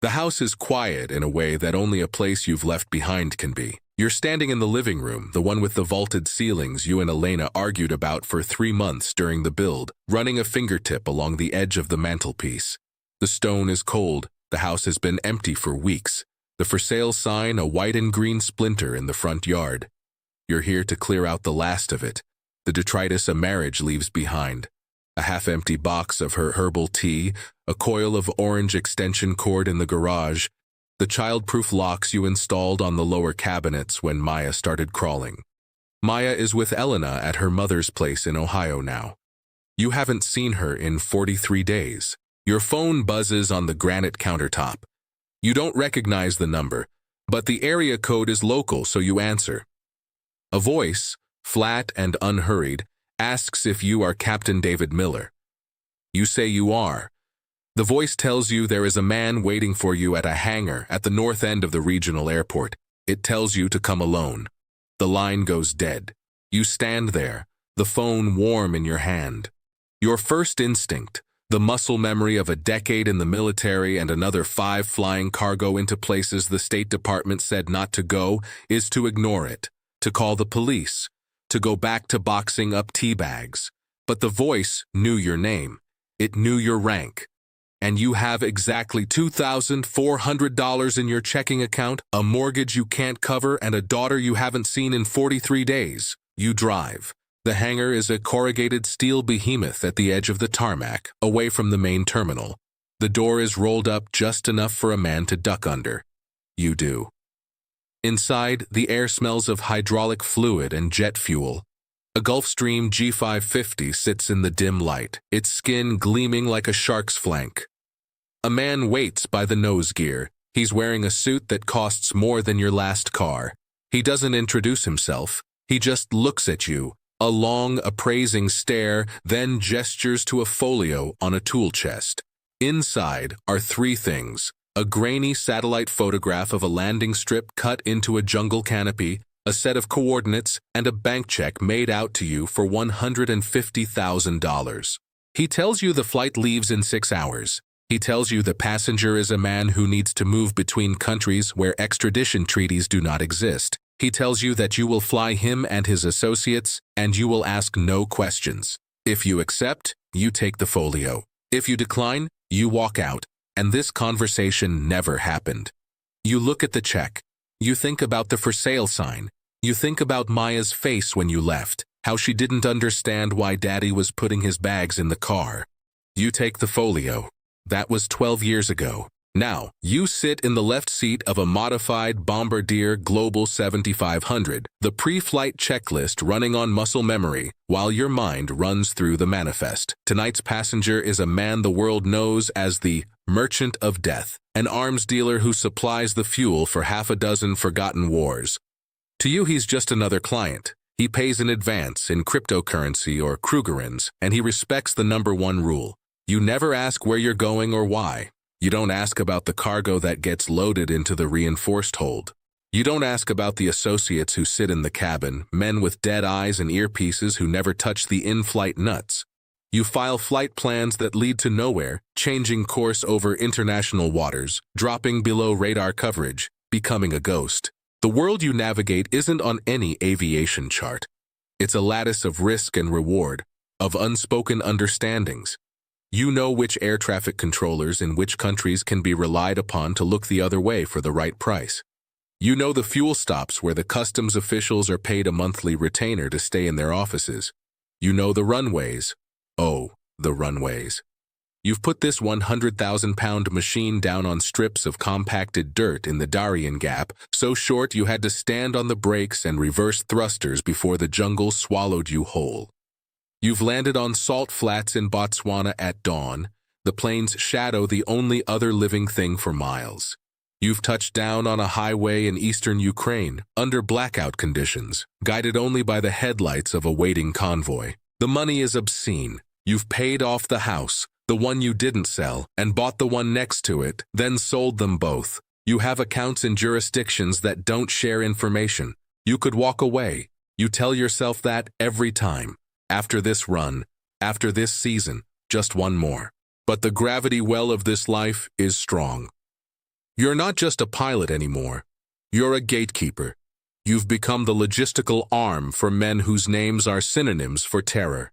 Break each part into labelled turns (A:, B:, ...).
A: The house is quiet in a way that only a place you've left behind can be. You're standing in the living room, the one with the vaulted ceilings you and Elena argued about for 3 months during the build, running a fingertip along the edge of the mantelpiece. The stone is cold. The house has been empty for weeks. The for sale sign, a white and green splinter in the front yard. You're here to clear out the last of it, the detritus a marriage leaves behind. A half-empty box of her herbal tea, a coil of orange extension cord in the garage, the child-proof locks you installed on the lower cabinets when Maya started crawling. Maya is with Elena at her mother's place in Ohio now. You haven't seen her in 43 days. Your phone buzzes on the granite countertop. You don't recognize the number, but the area code is local, so you answer. A voice, flat and unhurried, asks if you are Captain David Miller. You say you are. The voice tells you there is a man waiting for you at a hangar at the north end of the regional airport. It tells you to come alone. The line goes dead. You stand there, the phone warm in your hand. Your first instinct, the muscle memory of a decade in the military and another 5 flying cargo into places the State Department said not to go, is to ignore it, to call the police, to go back to boxing up tea bags. But the voice knew your name. It knew your rank. And you have exactly $2,400 in your checking account, a mortgage you can't cover, and a daughter you haven't seen in 43 days. You drive. The hangar is a corrugated steel behemoth at the edge of the tarmac, away from the main terminal. The door is rolled up just enough for a man to duck under. You do. Inside, the air smells of hydraulic fluid and jet fuel. A Gulfstream G550 sits in the dim light, its skin gleaming like a shark's flank. A man waits by the nose gear. He's wearing a suit that costs more than your last car. He doesn't introduce himself. He just looks at you, a long, appraising stare, then gestures to a folio on a tool chest. Inside are 3 things: a grainy satellite photograph of a landing strip cut into a jungle canopy, a set of coordinates, and a bank check made out to you for $150,000. He tells you the flight leaves in 6 hours. He tells you the passenger is a man who needs to move between countries where extradition treaties do not exist. He tells you that you will fly him and his associates, and you will ask no questions. If you accept, you take the folio. If you decline, you walk out. And this conversation never happened. You look at the check. You think about the for sale sign. You think about Maya's face when you left, how she didn't understand why Daddy was putting his bags in the car. You take the folio. That was 12 years ago. Now, you sit in the left seat of a modified Bombardier Global 7500, the pre-flight checklist running on muscle memory, while your mind runs through the manifest. Tonight's passenger is a man the world knows as the Merchant of Death, an arms dealer who supplies the fuel for 6 forgotten wars. To you, he's just another client. He pays in advance in cryptocurrency or Krugerrands, and he respects the #1 rule. You never ask where you're going or why. You don't ask about the cargo that gets loaded into the reinforced hold. You don't ask about the associates who sit in the cabin, men with dead eyes and earpieces who never touch the in-flight nuts. You file flight plans that lead to nowhere, changing course over international waters, dropping below radar coverage, becoming a ghost. The world you navigate isn't on any aviation chart. It's a lattice of risk and reward, of unspoken understandings. You know which air traffic controllers in which countries can be relied upon to look the other way for the right price. You know the fuel stops where the customs officials are paid a monthly retainer to stay in their offices. You know the runways. Oh, the runways. You've put this 100,000-pound machine down on strips of compacted dirt in the Darien Gap, so short you had to stand on the brakes and reverse thrusters before the jungle swallowed you whole. You've landed on salt flats in Botswana at dawn. The plane's shadow the only other living thing for miles. You've touched down on a highway in eastern Ukraine, under blackout conditions, guided only by the headlights of a waiting convoy. The money is obscene. You've paid off the house, the one you didn't sell, and bought the one next to it, then sold them both. You have accounts in jurisdictions that don't share information. You could walk away. You tell yourself that every time. After this run, after this season, just one more. But the gravity well of this life is strong. You're not just a pilot anymore. You're a gatekeeper. You've become the logistical arm for men whose names are synonyms for terror.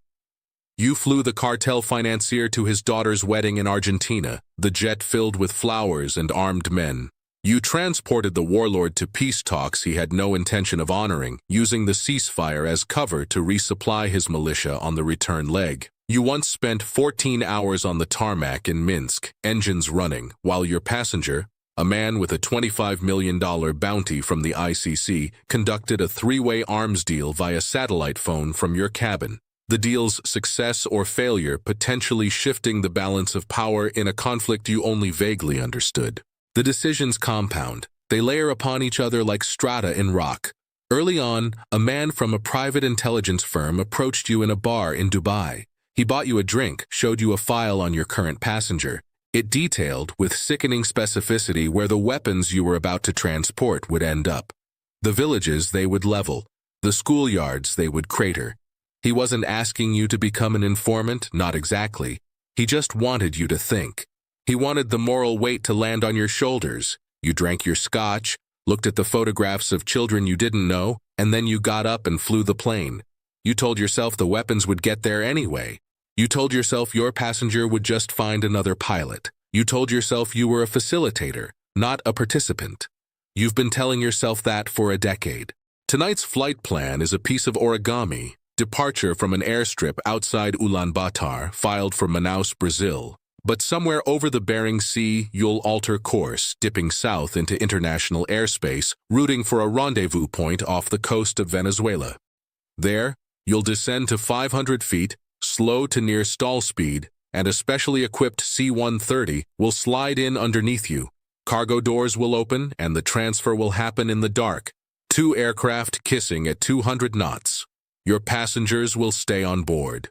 A: You flew the cartel financier to his daughter's wedding in Argentina, the jet filled with flowers and armed men. You transported the warlord to peace talks he had no intention of honoring, using the ceasefire as cover to resupply his militia on the return leg. You once spent 14 hours on the tarmac in Minsk, engines running, while your passenger, a man with a $25 million bounty from the ICC, conducted a three-way arms deal via satellite phone from your cabin. The deal's success or failure potentially shifting the balance of power in a conflict you only vaguely understood. The decisions compound. They layer upon each other like strata in rock. Early on, a man from a private intelligence firm approached you in a bar in Dubai. He bought you a drink, showed you a file on your current passenger. It detailed, with sickening specificity, where the weapons you were about to transport would end up. The villages they would level. The schoolyards they would crater. He wasn't asking you to become an informant, not exactly. He just wanted you to think. He wanted the moral weight to land on your shoulders. You drank your scotch, looked at the photographs of children you didn't know, and then you got up and flew the plane. You told yourself the weapons would get there anyway. You told yourself your passenger would just find another pilot. You told yourself you were a facilitator, not a participant. You've been telling yourself that for a decade. Tonight's flight plan is a piece of origami. Departure from an airstrip outside Ulaanbaatar, filed for Manaus, Brazil. But somewhere over the Bering Sea, you'll alter course, dipping south into international airspace, rooting for a rendezvous point off the coast of Venezuela. There, you'll descend to 500 feet, slow to near stall speed, and a specially equipped C-130 will slide in underneath you. Cargo doors will open, and the transfer will happen in the dark. Two aircraft kissing at 200 knots. Your passengers will stay on board.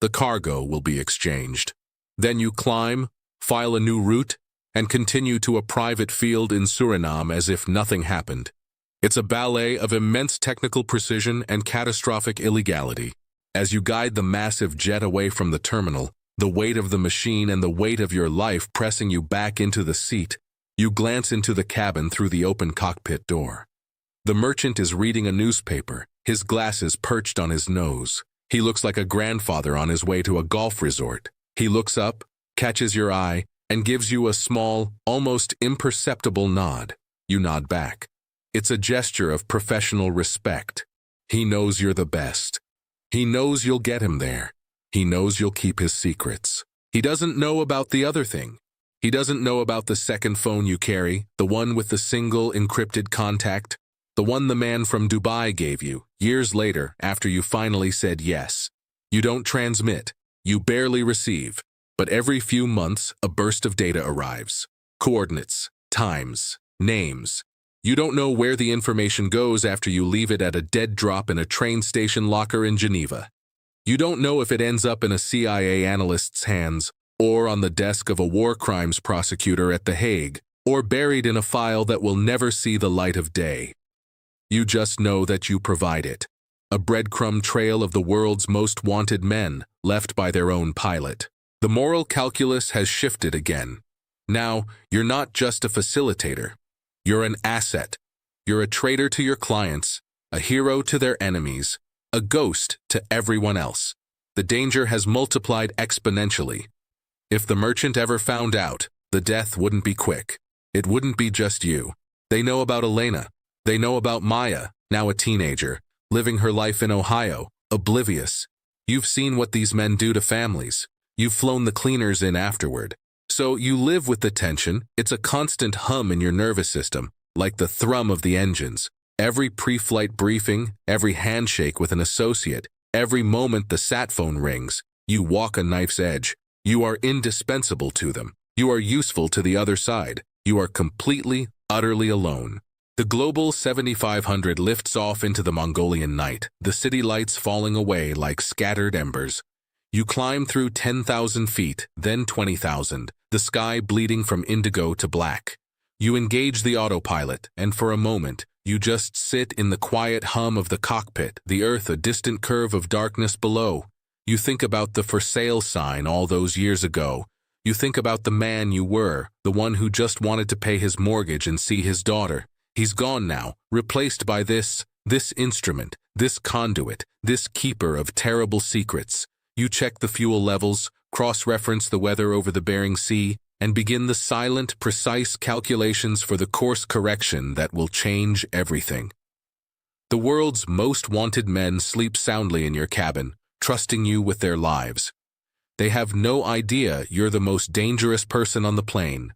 A: The cargo will be exchanged. Then you climb, file a new route, and continue to a private field in Suriname as if nothing happened. It's a ballet of immense technical precision and catastrophic illegality. As you guide the massive jet away from the terminal, the weight of the machine and the weight of your life pressing you back into the seat, you glance into the cabin through the open cockpit door. The merchant is reading a newspaper, his glasses perched on his nose. He looks like a grandfather on his way to a golf resort. He looks up, catches your eye, and gives you a small, almost imperceptible nod. You nod back. It's a gesture of professional respect. He knows you're the best. He knows you'll get him there. He knows you'll keep his secrets. He doesn't know about the other thing. He doesn't know about the second phone you carry, the one with the single encrypted contact, the one the man from Dubai gave you, years later after you finally said yes. You don't transmit. You barely receive. But every few months, a burst of data arrives. Coordinates, times, names. You don't know where the information goes after you leave it at a dead drop in a train station locker in Geneva. You don't know if it ends up in a CIA analyst's hands, or on the desk of a war crimes prosecutor at The Hague, or buried in a file that will never see the light of day. You just know that you provide it. A breadcrumb trail of the world's most wanted men, left by their own pilot. The moral calculus has shifted again. Now, you're not just a facilitator. You're an asset. You're a traitor to your clients, a hero to their enemies, a ghost to everyone else. The danger has multiplied exponentially. If the merchant ever found out, the death wouldn't be quick. It wouldn't be just you. They know about Elena. They know about Maya, now a teenager, living her life in Ohio, oblivious. You've seen what these men do to families. You've flown the cleaners in afterward. So you live with the tension. It's a constant hum in your nervous system, like the thrum of the engines. Every pre-flight briefing, every handshake with an associate, every moment the sat phone rings, you walk a knife's edge. You are indispensable to them. You are useful to the other side. You are completely, utterly alone. The Global 7500 lifts off into the Mongolian night, the city lights falling away like scattered embers. You climb through 10,000 feet, then 20,000, the sky bleeding from indigo to black. You engage the autopilot, and for a moment, you just sit in the quiet hum of the cockpit, the earth a distant curve of darkness below. You think about the for sale sign all those years ago, You think about the man you were, the one who just wanted to pay his mortgage and see his daughter. He's gone now, replaced by this instrument, this conduit, this keeper of terrible secrets. You check the fuel levels, cross-reference the weather over the Bering Sea, and begin the silent, precise calculations for the course correction that will change everything. The world's most wanted men sleep soundly in your cabin, trusting you with their lives. They have no idea you're the most dangerous person on the plane,